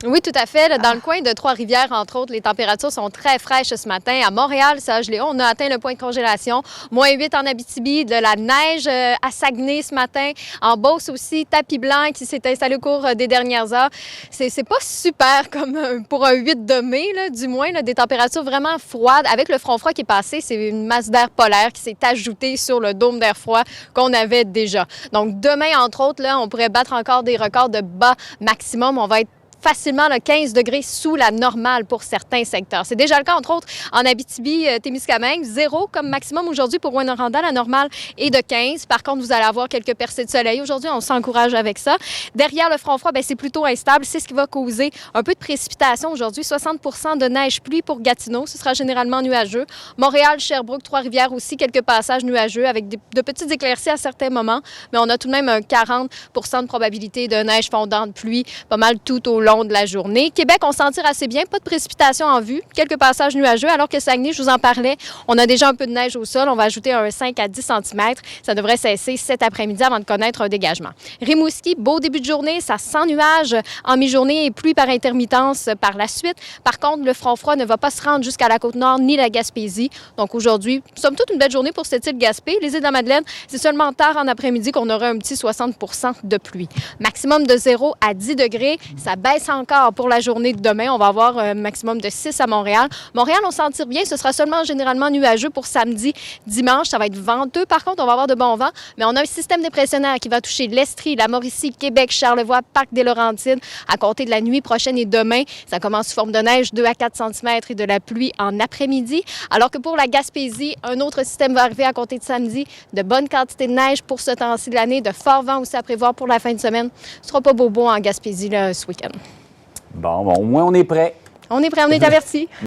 Oui, tout à fait. Là, dans le coin de Trois-Rivières, entre autres, les températures sont très fraîches ce matin. À Montréal, ça a gelé. On a atteint le point de congélation. -8 en Abitibi, de la neige à Saguenay ce matin. En Beauce aussi, tapis blanc qui s'est installé au cours des dernières heures. C'est pas super comme pour un 8 de mai, là, du moins, là, des températures vraiment froides. Avec le front froid qui est passé, c'est une masse d'air polaire qui s'est ajoutée sur le dôme d'air froid qu'on avait déjà. Donc, demain, entre autres, là, on pourrait battre encore des records de bas maximum. On va être facilement là, 15 degrés sous la normale pour certains secteurs. C'est déjà le cas, entre autres, en Abitibi-Témiscamingue, 0 comme maximum aujourd'hui pour Rouyn-Noranda. La normale est de 15. Par contre, vous allez avoir quelques percées de soleil. Aujourd'hui, on s'encourage avec ça. Derrière le front froid, c'est plutôt instable. C'est ce qui va causer un peu de précipitation aujourd'hui. 60 de neige-pluie pour Gatineau. Ce sera généralement nuageux. Montréal, Sherbrooke, Trois-Rivières aussi, quelques passages nuageux avec de petites éclaircies à certains moments. Mais on a tout de même un 40 de probabilité de neige fondante, pluie, pas mal tout au long de la journée. Québec, on s'en tire assez bien. Pas de précipitations en vue. Quelques passages nuageux, alors que Saguenay, je vous en parlais, on a déjà un peu de neige au sol. On va ajouter un 5 à 10 cm. Ça devrait cesser cet après-midi avant de connaître un dégagement. Rimouski, beau début de journée. Ça sent nuage en mi-journée et pluie par intermittence par la suite. Par contre, le front froid ne va pas se rendre jusqu'à la Côte-Nord ni la Gaspésie. Donc aujourd'hui, somme toute une belle journée pour cette île Gaspé. Les îles de la Madeleine, c'est seulement tard en après-midi qu'on aura un petit 60 de pluie. Maximum de 0 à 10 degrés. Ça baisse encore pour la journée de demain. On va avoir un maximum de 6 à Montréal. Montréal, on s'en tire bien. Ce sera seulement généralement nuageux pour samedi, dimanche. Ça va être venteux. Par contre, on va avoir de bons vents. Mais on a un système dépressionnaire qui va toucher l'Estrie, la Mauricie, Québec, Charlevoix, Parc-des-Laurentides à compter de la nuit prochaine et demain. Ça commence sous forme de neige, 2 à 4 cm et de la pluie en après-midi. Alors que pour la Gaspésie, un autre système va arriver à compter de samedi. De bonnes quantités de neige pour ce temps-ci de l'année. De forts vents aussi à prévoir pour la fin de semaine. Ce sera pas beau en Gaspésie là, ce week-end. Bon, au moins, on est prêt. On est prêt, on est averti.